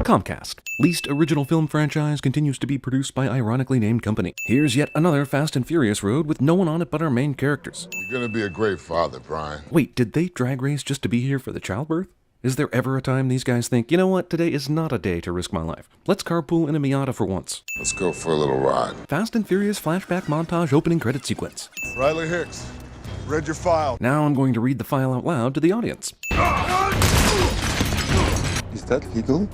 Comcast. Least original film franchise continues to be produced by ironically named company. Here's yet another Fast and Furious road with no one on it but our main characters. You're gonna be a great father, Brian. Wait, did they drag race just to be here for the childbirth? Is there ever a time these guys think, you know what, today is not a day to risk my life. Let's carpool in a Miata for once. Let's go for a little ride. Fast and Furious flashback montage opening credit sequence. Riley Hicks, read your file. Now I'm going to read the file out loud to the audience. Is that legal?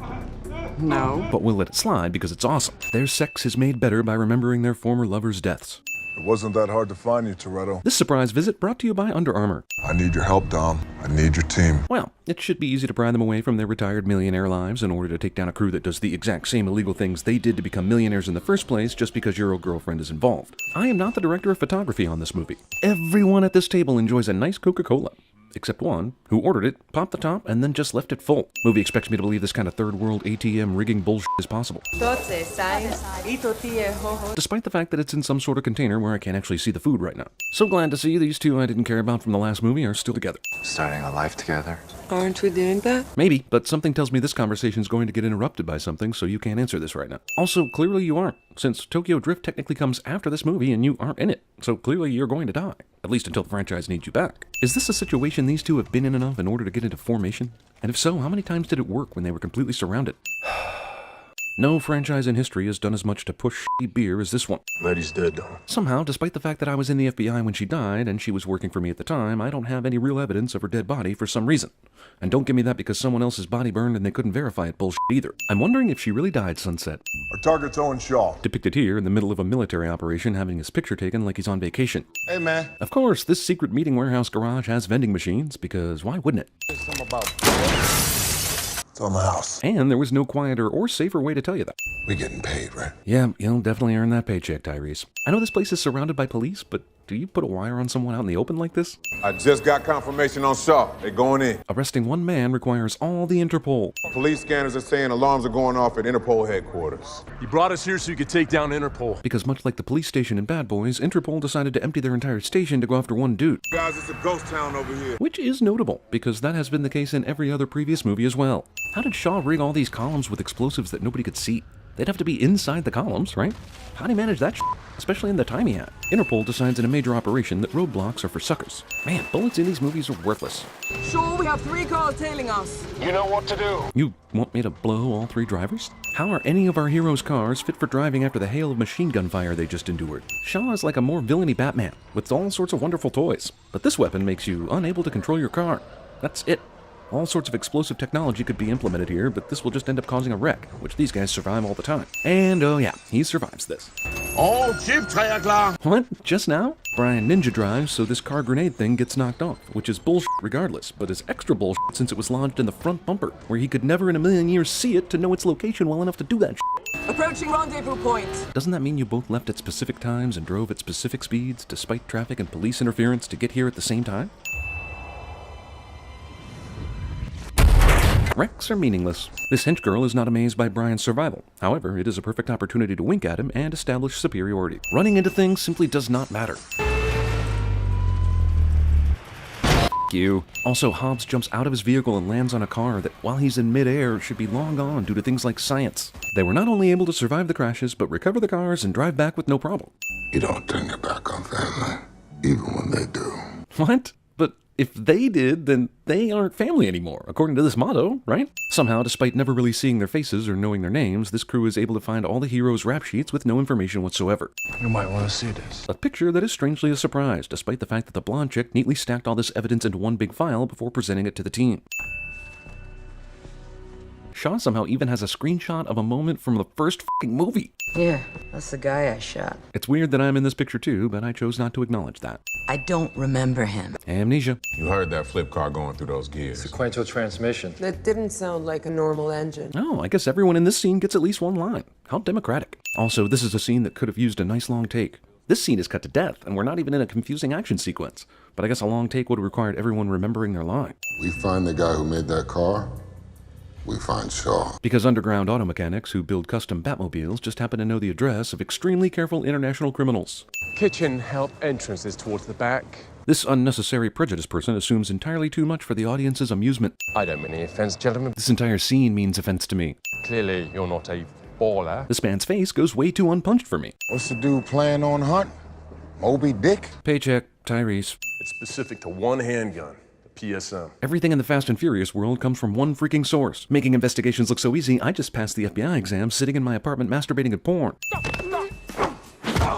No. But we'll let it slide because it's awesome. Their sex is made better by remembering their former lovers' deaths. It wasn't that hard to find you, Toretto. This surprise visit brought to you by Under Armour. I need your help, Dom. I need your team. Well, it should be easy to pry them away from their retired millionaire lives in order to take down a crew that does the exact same illegal things they did to become millionaires in the first place just because your old girlfriend is involved. I am not the director of photography on this movie. Everyone at this table enjoys a nice Coca-Cola. Except one, who ordered it, popped the top, and then just left it full. Movie expects me to believe this kind of third world ATM rigging bullshit is possible. Despite the fact that it's in some sort of container where I can't actually see the food right now. So glad to see these two I didn't care about from the last movie are still together. Starting a life together. Aren't we doing that? Maybe, but something tells me this conversation is going to get interrupted by something, so you can't answer this right now. Also, clearly you aren't, since Tokyo Drift technically comes after this movie and you aren't in it, so clearly you're going to die. At least until the franchise needs you back. Is this a situation these two have been in enough in order to get into formation? And if so, how many times did it work when they were completely surrounded? No franchise in history has done as much to push shitty beer as this one. Lady's dead, Dom. Somehow, despite the fact that I was in the FBI when she died and she was working for me at the time, I don't have any real evidence of her dead body for some reason. And don't give me that because someone else's body burned and they couldn't verify it bullshit either. I'm wondering if she really died, Sunset. Our target's Owen Shaw. Depicted here in the middle of a military operation having his picture taken like he's on vacation. Hey, man. Of course, this secret meeting warehouse garage has vending machines because why wouldn't it? Something about... It's on the house. And there was no quieter or safer way to tell you that. We getting paid, right? Yeah, you'll definitely earn that paycheck, Tyrese. I know this place is surrounded by police, but do you put a wire on someone out in the open like this? I just got confirmation on Shaw. They're going in. Arresting one man requires all the Interpol. Police scanners are saying alarms are going off at Interpol headquarters. You brought us here so you could take down Interpol. Because much like the police station in Bad Boys, Interpol decided to empty their entire station to go after one dude. Guys, it's a ghost town over here. Which is notable, because that has been the case in every other previous movie as well. How did Shaw rig all these columns with explosives that nobody could see? They'd have to be inside the columns, right? How'd he manage that shit? Especially in the time he had. Interpol decides in a major operation that roadblocks are for suckers. Man, bullets in these movies are worthless. Sure, we have 3 cars tailing us. You know what to do. You want me to blow all 3 drivers? How are any of our heroes' cars fit for driving after the hail of machine gun fire they just endured? Shaw is like a more villainy Batman, with all sorts of wonderful toys. But this weapon makes you unable to control your car. That's it. All sorts of explosive technology could be implemented here, but this will just end up causing a wreck, which these guys survive all the time. And oh yeah, he survives this. Oh, Chipträger klar. What? Just now? Brian ninja drives, so this car grenade thing gets knocked off, which is bullshit regardless, but is extra bullshit since it was lodged in the front bumper, where he could never in a million years see it to know its location well enough to do that shit. Approaching rendezvous point. Doesn't that mean you both left at specific times and drove at specific speeds, despite traffic and police interference, to get here at the same time? Wrecks are meaningless. This hench girl is not amazed by Brian's survival. However, it is a perfect opportunity to wink at him and establish superiority. Running into things simply does not matter. You. Also, Hobbs jumps out of his vehicle and lands on a car that, while he's in midair, should be long gone due to things like science. They were not only able to survive the crashes, but recover the cars and drive back with no problem. You don't turn your back on family, even when they do. What? But if they did, then they aren't family anymore, according to this motto, right? Somehow, despite never really seeing their faces or knowing their names, this crew is able to find all the heroes' rap sheets with no information whatsoever. You might want to see this. A picture that is strangely a surprise, despite the fact that the blonde chick neatly stacked all this evidence into one big file before presenting it to the team. Shaw somehow even has a screenshot of a moment from the first f***ing movie. Yeah, that's the guy I shot. It's weird that I'm in this picture too, but I chose not to acknowledge that. I don't remember him. Amnesia. You heard that flip car going through those gears. Sequential transmission. That didn't sound like a normal engine. Oh, I guess everyone in this scene gets at least one line. How democratic. Also, this is a scene that could have used a nice long take. This scene is cut to death, and we're not even in a confusing action sequence. But I guess a long take would have required everyone remembering their line. We find the guy who made that car, we find Shaw. Because underground auto mechanics who build custom Batmobiles just happen to know the address of extremely careful international criminals. Kitchen help entrance is towards the back. This unnecessary prejudice person assumes entirely too much for the audience's amusement. I don't mean any offense, gentlemen. This entire scene means offense to me. Clearly, you're not a baller. This man's face goes way too unpunched for me. What's the dude playing on Hunt? Moby Dick? Paycheck, Tyrese. It's specific to one handgun, the PSM. Everything in the Fast and Furious world comes from one freaking source. Making investigations look so easy, I just passed the FBI exam sitting in my apartment masturbating at porn.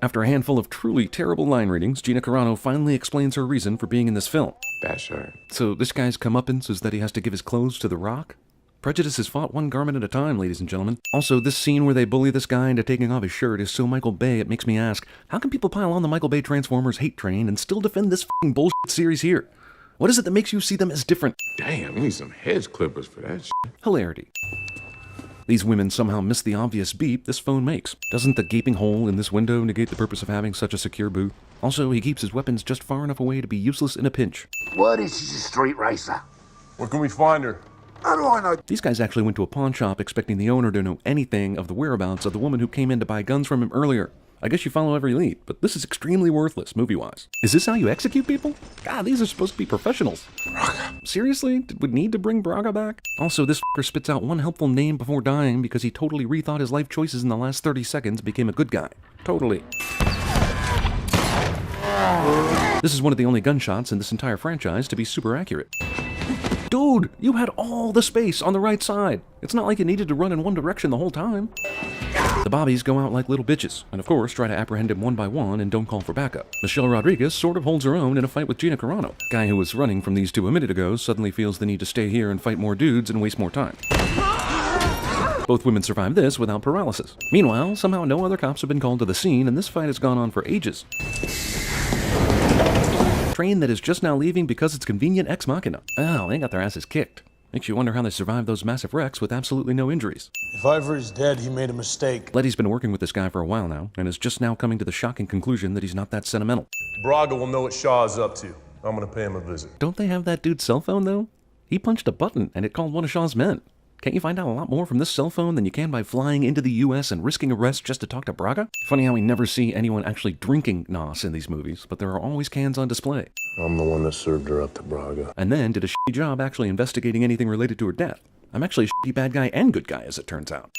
After a handful of truly terrible line readings, Gina Carano finally explains her reason for being in this film. Bad shirt. So this guy's comeuppance is that he has to give his clothes to The Rock? Prejudice is fought one garment at a time, ladies and gentlemen. Also, this scene where they bully this guy into taking off his shirt is so Michael Bay, it makes me ask, how can people pile on the Michael Bay Transformers hate train and still defend this f***ing bullshit series here? What is it that makes you see them as different? Damn, we need some hedge clippers for that shit. Hilarity. These women somehow miss the obvious beep this phone makes. Doesn't the gaping hole in this window negate the purpose of having such a secure boot? Also, he keeps his weapons just far enough away to be useless in a pinch. What is she, a street racer? Where can we find her? How do I know? These guys actually went to a pawn shop expecting the owner to know anything of the whereabouts of the woman who came in to buy guns from him earlier. I guess you follow every lead, but this is extremely worthless, movie-wise. Is this how you execute people? God, these are supposed to be professionals. Braga. Seriously? Did we need to bring Braga back? Also, this fucker spits out one helpful name before dying because he totally rethought his life choices in the last 30 seconds and became a good guy. Totally. This is one of the only gunshots in this entire franchise to be super accurate. Dude, you had all the space on the right side. It's not like you needed to run in one direction the whole time. The bobbies go out like little bitches, and of course try to apprehend him one by one and don't call for backup. Michelle Rodriguez sort of holds her own in a fight with Gina Carano. Guy who was running from these two a minute ago suddenly feels the need to stay here and fight more dudes and waste more time. Both women survive this without paralysis. Meanwhile, somehow no other cops have been called to the scene, and this fight has gone on for ages. Train that is just now leaving because it's convenient ex machina. Oh, they got their asses kicked. Makes you wonder how they survived those massive wrecks with absolutely no injuries. If Ivory's dead, he made a mistake. Letty's been working with this guy for a while now, and is just now coming to the shocking conclusion that he's not that sentimental. Braga will know what Shaw is up to. I'm gonna pay him a visit. Don't they have that dude's cell phone, though? He punched a button, and it called one of Shaw's men. Can't you find out a lot more from this cell phone than you can by flying into the U.S. and risking arrest just to talk to Braga? Funny how we never see anyone actually drinking NOS in these movies, but there are always cans on display. I'm the one that served her up to Braga. And then did a shitty job actually investigating anything related to her death. I'm actually a shitty bad guy and good guy, as it turns out.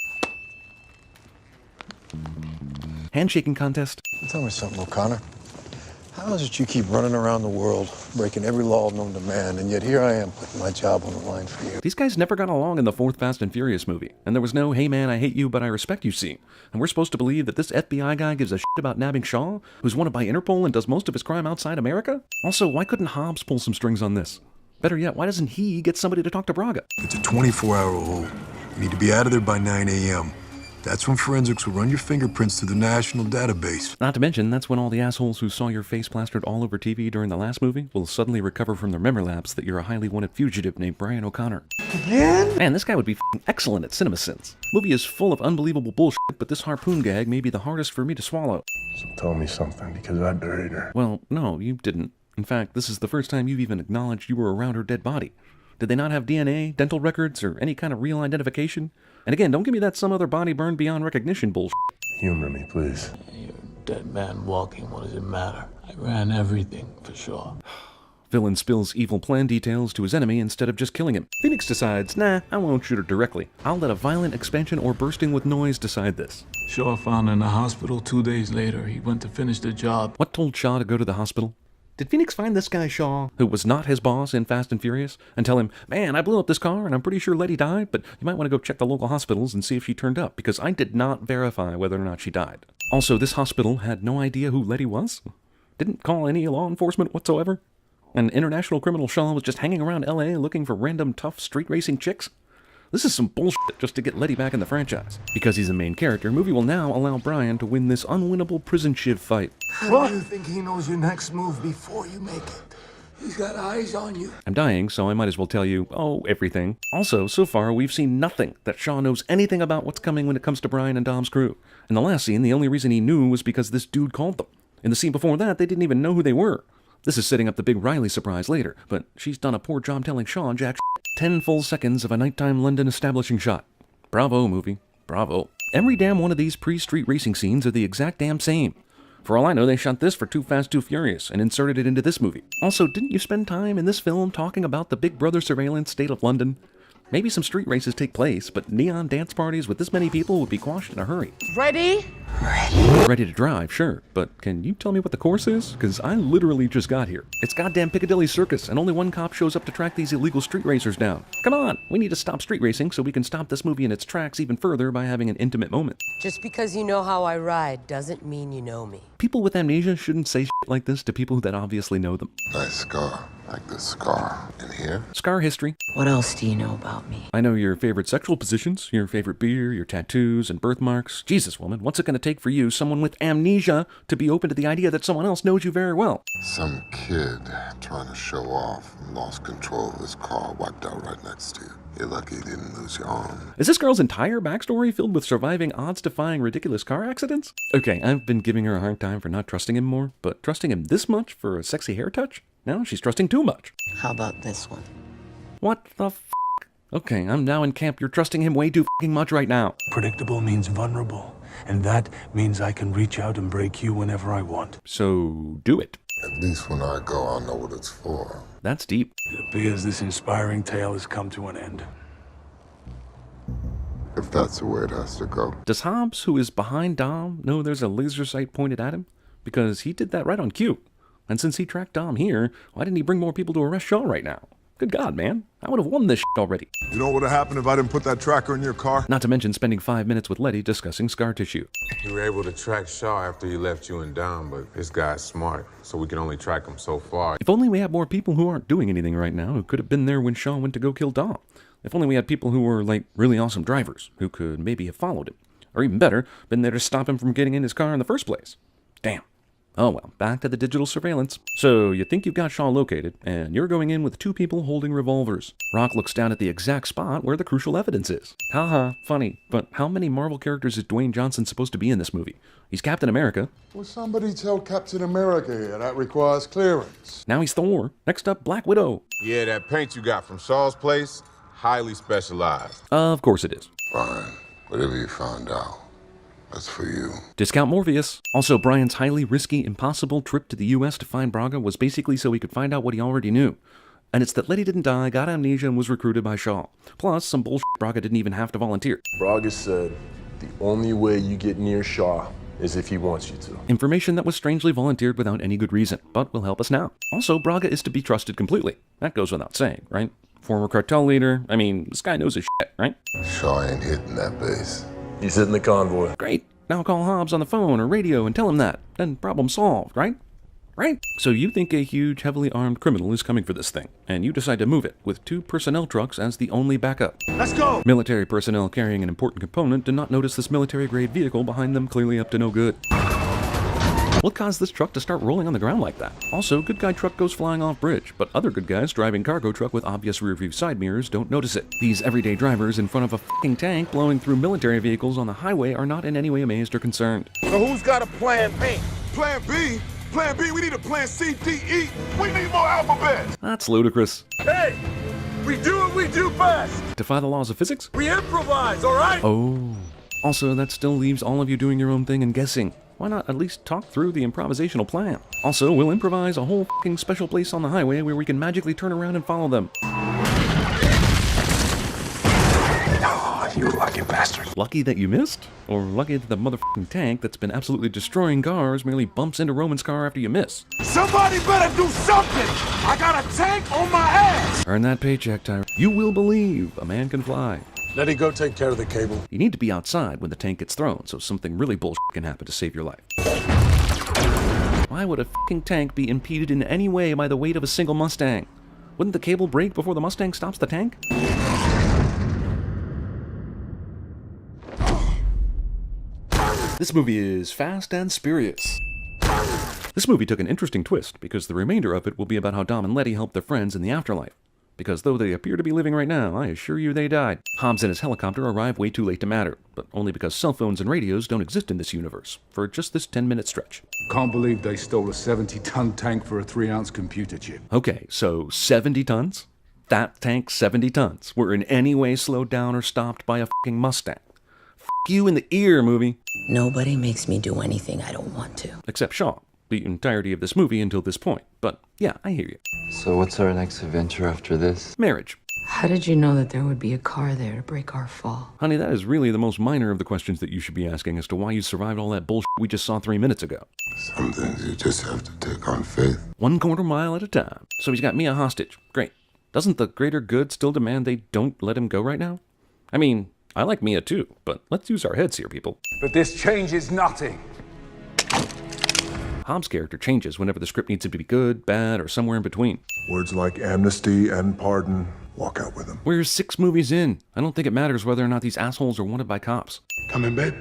Handshaking contest. Tell me something, O'Connor. How is it you keep running around the world, breaking every law known to man, and yet here I am putting my job on the line for you? These guys never got along in the fourth Fast and Furious movie, and there was no, hey man, I hate you, but I respect you scene. And we're supposed to believe that this FBI guy gives a shit about nabbing Shaw, who's wanted by Interpol and does most of his crime outside America? Also, why couldn't Hobbs pull some strings on this? Better yet, why doesn't he get somebody to talk to Braga? It's a 24-hour hold. You need to be out of there by 9 a.m. That's when forensics will run your fingerprints through the national database. Not to mention, that's when all the assholes who saw your face plastered all over TV during the last movie will suddenly recover from their memory lapse that you're a highly wanted fugitive named Brian O'Connor. Again? Man, this guy would be f***ing excellent at CinemaSins. Movie is full of unbelievable bullshit, but this harpoon gag may be the hardest for me to swallow. So tell me something, because I buried her. Well, no, you didn't. In fact, this is the first time you've even acknowledged you were around her dead body. Did they not have DNA, dental records, or any kind of real identification? And again, don't give me that some other body burned beyond recognition bullshit. Humor me, please. You're a dead man walking. What does it matter? I ran everything, for sure. Villain spills evil plan details to his enemy instead of just killing him. Phoenix decides, nah, I won't shoot her directly. I'll let a violent expansion or bursting with noise decide this. Shaw found her in the hospital 2 days later. He went to finish the job. What told Shaw to go to the hospital? Did Phoenix find this guy Shaw, who was not his boss in Fast and Furious, and tell him, man, I blew up this car and I'm pretty sure Letty died, but you might want to go check the local hospitals and see if she turned up, because I did not verify whether or not she died. Also, this hospital had no idea who Letty was? Didn't call any law enforcement whatsoever? And international criminal Shaw was just hanging around LA looking for random tough street racing chicks? This is some bullshit just to get Letty back in the franchise. Because he's a main character, movie will now allow Brian to win this unwinnable prison shiv fight. How do you think he knows your next move before you make it? He's got eyes on you. I'm dying, so I might as well tell you, everything. Also, so far, we've seen nothing that Shaw knows anything about what's coming when it comes to Brian and Dom's crew. In the last scene, the only reason he knew was because this dude called them. In the scene before that, they didn't even know who they were. This is setting up the big Riley surprise later, but she's done a poor job telling Shaw jack shit. 10 full seconds of a nighttime London establishing shot. Bravo, movie. Bravo. Every damn one of these pre-street racing scenes are the exact damn same. For all I know, they shot this for Too Fast, Too Furious and inserted it into this movie. Also, didn't you spend time in this film talking about the Big Brother surveillance state of London? Maybe some street races take place, but neon dance parties with this many people would be quashed in a hurry. Ready? Ready to drive, sure, but can you tell me what the course is? Because I literally just got here. It's goddamn Piccadilly Circus, and only one cop shows up to track these illegal street racers down. Come on, we need to stop street racing so we can stop this movie in its tracks even further by having an intimate moment. Just because you know how I ride doesn't mean you know me. People with amnesia shouldn't say shit like this to people that obviously know them. Nice scar. Like this scar in here. Scar history. What else do you know about me? I know your favorite sexual positions, your favorite beer, your tattoos, and birthmarks. Jesus, woman, what's it going to take for you, someone with amnesia, to be open to the idea that someone else knows you very well? Some kid trying to show off lost control of his car, wiped out right next to you. You're lucky you didn't lose your arm. Is this girl's entire backstory filled with surviving odds-defying ridiculous car accidents? Okay, I've been giving her a hard time for not trusting him more, but trusting him this much for a sexy hair touch? Now she's trusting too much. How about this one? What the f***? Okay, I'm now in camp. You're trusting him way too f***ing much right now. Predictable means vulnerable, and that means I can reach out and break you whenever I want. So, do it. At least when I go, I'll know what it's for. That's deep. It appears this inspiring tale has come to an end. If that's the way it has to go. Does Hobbs, who is behind Dom, know there's a laser sight pointed at him? Because he did that right on cue. And since he tracked Dom here, why didn't he bring more people to arrest Shaw right now? Good God, man. I would have won this shit already. You know what would have happened if I didn't put that tracker in your car? Not to mention spending 5 minutes with Letty discussing scar tissue. We were able to track Shaw after he left you and Dom, but this guy's smart, so we can only track him so far. If only we had more people who aren't doing anything right now who could have been there when Shaw went to go kill Dom. If only we had people who were, like, really awesome drivers who could maybe have followed him. Or even better, been there to stop him from getting in his car in the first place. Damn. Oh well, back to the digital surveillance. So, you think you've got Shaw located, and you're going in with 2 people holding revolvers. Rock looks down at the exact spot where the crucial evidence is. Haha, funny, but how many Marvel characters is Dwayne Johnson supposed to be in this movie? He's Captain America. Will somebody tell Captain America here that requires clearance? Now he's Thor. Next up, Black Widow. Yeah, that paint you got from Shaw's place, highly specialized. Of course it is. Fine. Whatever you found out, that's for you. Discount Morpheus. Also, Brian's highly risky, impossible trip to the US to find Braga was basically so he could find out what he already knew. And it's that Letty didn't die, got amnesia, and was recruited by Shaw. Plus, some bullshit Braga didn't even have to volunteer. Braga said the only way you get near Shaw is if he wants you to. Information that was strangely volunteered without any good reason, but will help us now. Also, Braga is to be trusted completely. That goes without saying, right? Former cartel leader. I mean, this guy knows his shit, right? Shaw ain't hitting that base. He's hitting the convoy. Great. Now call Hobbs on the phone or radio and tell him that. Then problem solved, right? Right? So you think a huge, heavily armed criminal is coming for this thing, and you decide to move it with 2 personnel trucks as the only backup. Let's go! Military personnel carrying an important component did not notice this military-grade vehicle behind them, clearly up to no good. What caused this truck to start rolling on the ground like that? Also, good guy truck goes flying off bridge, but other good guys driving cargo truck with obvious rear-view side mirrors don't notice it. These everyday drivers in front of a f***ing tank blowing through military vehicles on the highway are not in any way amazed or concerned. So who's got a plan B? Plan B? Plan B? We need a plan C, D, E. We need more alphabets. That's ludicrous. Hey! We do what we do best! Defy the laws of physics? We improvise, alright? Oh. Also, that still leaves all of you doing your own thing and guessing. Why not at least talk through the improvisational plan? Also, we'll improvise a whole f***ing special place on the highway where we can magically turn around and follow them. Oh, you lucky bastard. Lucky that you missed? Or lucky that the motherfucking tank that's been absolutely destroying cars merely bumps into Roman's car after you miss? Somebody better do something! I got a tank on my ass! Earn that paycheck, Tyra. You will believe a man can fly. Let it go take care of the cable. You need to be outside when the tank gets thrown, so something really bullshit can happen to save your life. Why would a f***ing tank be impeded in any way by the weight of a single Mustang? Wouldn't the cable break before the Mustang stops the tank? This movie is fast and spurious. This movie took an interesting twist, because the remainder of it will be about how Dom and Letty help their friends in the afterlife. Because though they appear to be living right now, I assure you they died. Hobbs and his helicopter arrive way too late to matter, but only because cell phones and radios don't exist in this universe, for just this 10-minute stretch. Can't believe they stole a 70-ton tank for a 3-ounce computer chip. Okay, so 70 tons? That tank 70 tons were in any way slowed down or stopped by a f***ing Mustang. you in the ear, movie. Nobody makes me do anything I don't want to. Except Shaw, the entirety of this movie until this point. But yeah, I hear you. So what's our next adventure after this? Marriage. How did you know that there would be a car there to break our fall? Honey, that is really the most minor of the questions that you should be asking as to why you survived all that bullshit we just saw 3 minutes ago. Some things you just have to take on faith. 1/4 mile at a time. So he's got Mia hostage. Great. Doesn't the greater good still demand they don't let him go right now? I mean, I like Mia too, but let's use our heads here, people. But this changes nothing. Hobbs' character changes whenever the script needs him to be good, bad, or somewhere in between. Words like amnesty and pardon, walk out with them. We're 6 movies in. I don't think it matters whether or not these assholes are wanted by cops. Come in, babe.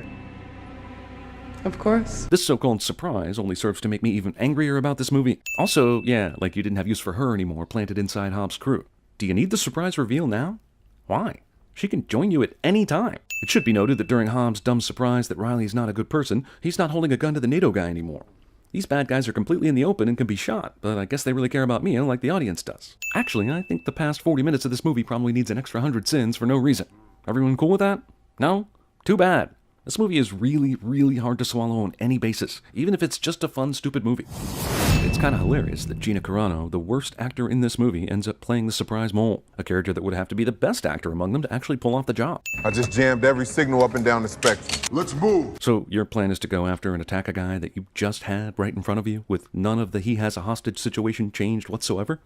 Of course. This so-called surprise only serves to make me even angrier about this movie. Also, yeah, like you didn't have use for her anymore planted inside Hobbs' crew. Do you need the surprise reveal now? Why? She can join you at any time. It should be noted that during Hobbs' dumb surprise that Riley's not a good person, he's not holding a gun to the NATO guy anymore. These bad guys are completely in the open and can be shot, but I guess they really care about Mia like the audience does. Actually, I think the past 40 minutes of this movie probably needs an extra 100 sins for no reason. Everyone cool with that? No? Too bad. This movie is really, really hard to swallow on any basis, even if it's just a fun, stupid movie. It's kind of hilarious that Gina Carano, the worst actor in this movie, ends up playing the surprise mole, a character that would have to be the best actor among them to actually pull off the job. I just jammed every signal up and down the spectrum. Let's move. So your plan is to go after and attack a guy that you just had right in front of you, with none of the he has a hostage situation changed whatsoever?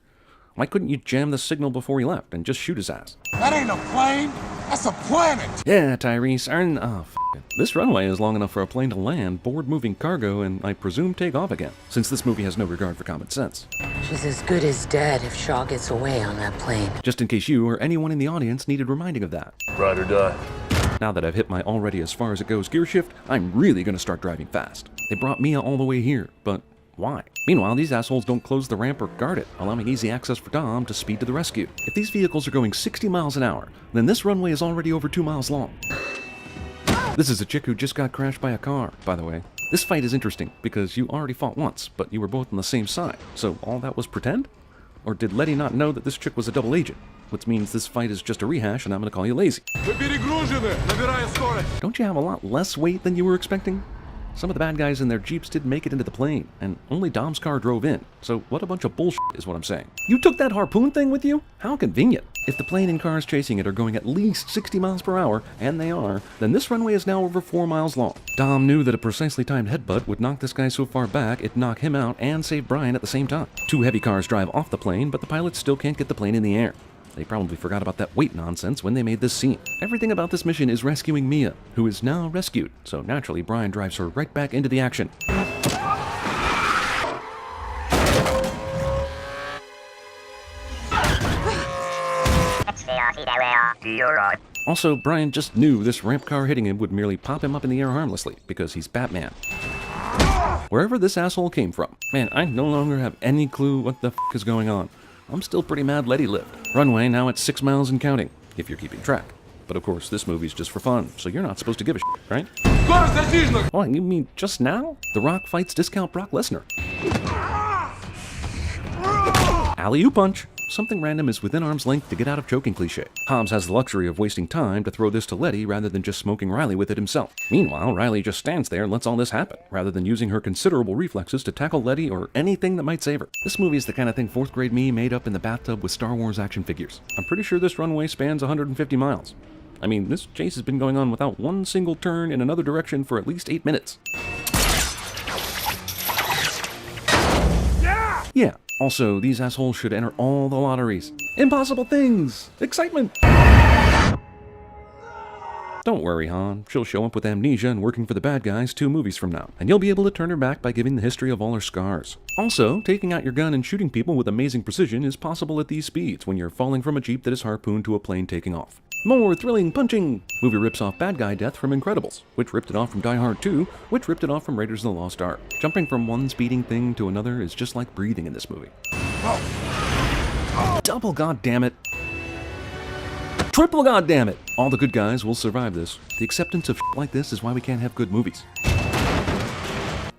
Why couldn't you jam the signal before he left and just shoot his ass? That ain't a plane. That's a planet. Yeah, Tyrese, this runway is long enough for a plane to land, board moving cargo, and I presume take off again, since this movie has no regard for common sense. She's as good as dead if Shaw gets away on that plane. Just in case you or anyone in the audience needed reminding of that. Ride or die. Now that I've hit my already as far as it goes gear shift, I'm really gonna start driving fast. They brought Mia all the way here, but why? Meanwhile, these assholes don't close the ramp or guard it, allowing easy access for Dom to speed to the rescue. If these vehicles are going 60 miles an hour, then this runway is already over 2 miles long. This is a chick who just got crashed by a car, by the way. This fight is interesting because you already fought once, but you were both on the same side. So all that was pretend? Or did Letty not know that this chick was a double agent? Which means this fight is just a rehash and I'm gonna call you lazy. Don't you have a lot less weight than you were expecting? Some of the bad guys in their jeeps didn't make it into the plane, and only Dom's car drove in. So what a bunch of bullshit is what I'm saying. You took that harpoon thing with you? How convenient. If the plane and cars chasing it are going at least 60 miles per hour, and they are, then this runway is now over 4 miles long. Dom knew that a precisely timed headbutt would knock this guy so far back it'd knock him out and save Brian at the same time. 2 heavy cars drive off the plane, but the pilots still can't get the plane in the air. They probably forgot about that weight nonsense when they made this scene. Everything about this mission is rescuing Mia, who is now rescued, so naturally Brian drives her right back into the action. Also, Brian just knew this ramp car hitting him would merely pop him up in the air harmlessly, because he's Batman. Wherever this asshole came from. Man, I no longer have any clue what the f*** is going on. I'm still pretty mad Letty lived. Runway now at 6 miles and counting, if you're keeping track. But of course, this movie's just for fun, so you're not supposed to give a shit, right? Oh, you mean just now? The Rock fights discount Brock Lesnar. Alley-oop punch. Something random is within arm's length to get out of choking cliche. Hobbs has the luxury of wasting time to throw this to Letty rather than just smoking Riley with it himself. Meanwhile, Riley just stands there and lets all this happen, rather than using her considerable reflexes to tackle Letty or anything that might save her. This movie is the kind of thing 4th grade me made up in the bathtub with Star Wars action figures. I'm pretty sure this runway spans 150 miles. I mean, this chase has been going on without one single turn in another direction for at least 8 minutes. Yeah. Also, these assholes should enter all the lotteries. Impossible things! Excitement! Don't worry, Han. She'll show up with amnesia and working for the bad guys 2 movies from now, and you'll be able to turn her back by giving the history of all her scars. Also, taking out your gun and shooting people with amazing precision is possible at these speeds when you're falling from a jeep that is harpooned to a plane taking off. More thrilling punching! Movie rips off bad guy death from Incredibles, which ripped it off from Die Hard 2, which ripped it off from Raiders of the Lost Ark. Jumping from one speeding thing to another is just like breathing in this movie. Double goddammit! Triple goddammit! All the good guys will survive this. The acceptance of shit like this is why we can't have good movies.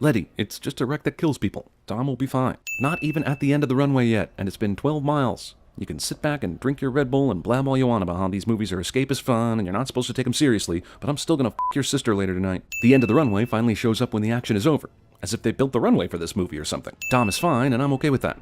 Letty, it's just a wreck that kills people. Dom will be fine. Not even at the end of the runway yet, and it's been 12 miles. You can sit back and drink your Red Bull and blab all you want about how these movies are escapist fun and you're not supposed to take them seriously, but I'm still gonna f*** your sister later tonight. The end of the runway finally shows up when the action is over, as if they built the runway for this movie or something. Dom is fine, and I'm okay with that.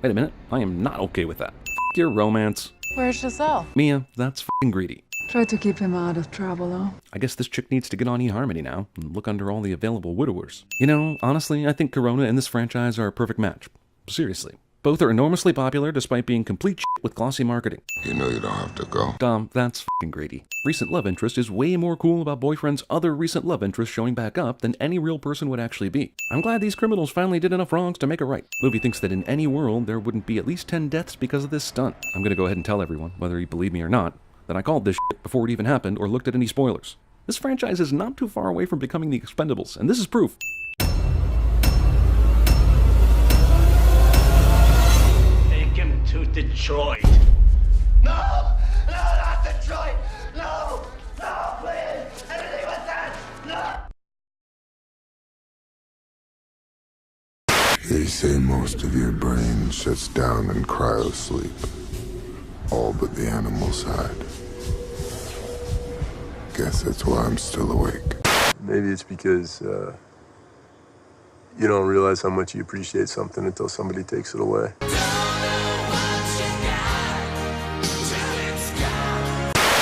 Wait a minute, I am not okay with that. F*** your romance. Where's Giselle? Mia, that's f***ing greedy. Try to keep him out of trouble, though. I guess this chick needs to get on eHarmony now and look under all the available widowers. You know, honestly, I think Corona and this franchise are a perfect match. Seriously. Both are enormously popular despite being complete shit with glossy marketing. You know you don't have to go. Dom, that's f***ing greedy. Recent love interest is way more cool about boyfriend's other recent love interest showing back up than any real person would actually be. I'm glad these criminals finally did enough wrongs to make it right. Movie thinks that in any world there wouldn't be at least 10 deaths because of this stunt. I'm gonna go ahead and tell everyone, whether you believe me or not, that I called this shit before it even happened or looked at any spoilers. This franchise is not too far away from becoming the Expendables, and this is proof. Take him to Detroit. No! No, not Detroit! No! No, please! Anything but that! No! They say most of your brain shuts down in cryo sleep. All but the animal side. Guess that's why I'm still awake. Maybe it's because you don't realize how much you appreciate something until somebody takes it away.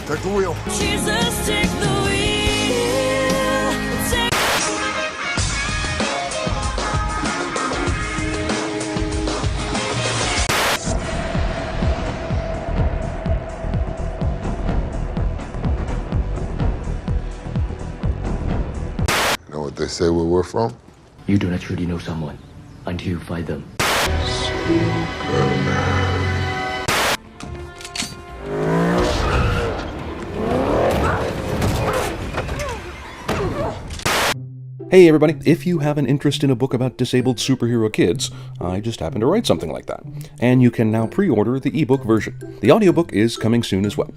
Take the wheel. Jesus, take the wheel. Know what they say where we're from? You do not truly know someone until you find them. Hey everybody, if you have an interest in a book about disabled superhero kids, I just happened to write something like that. And you can now pre-order the ebook version. The audiobook is coming soon as well.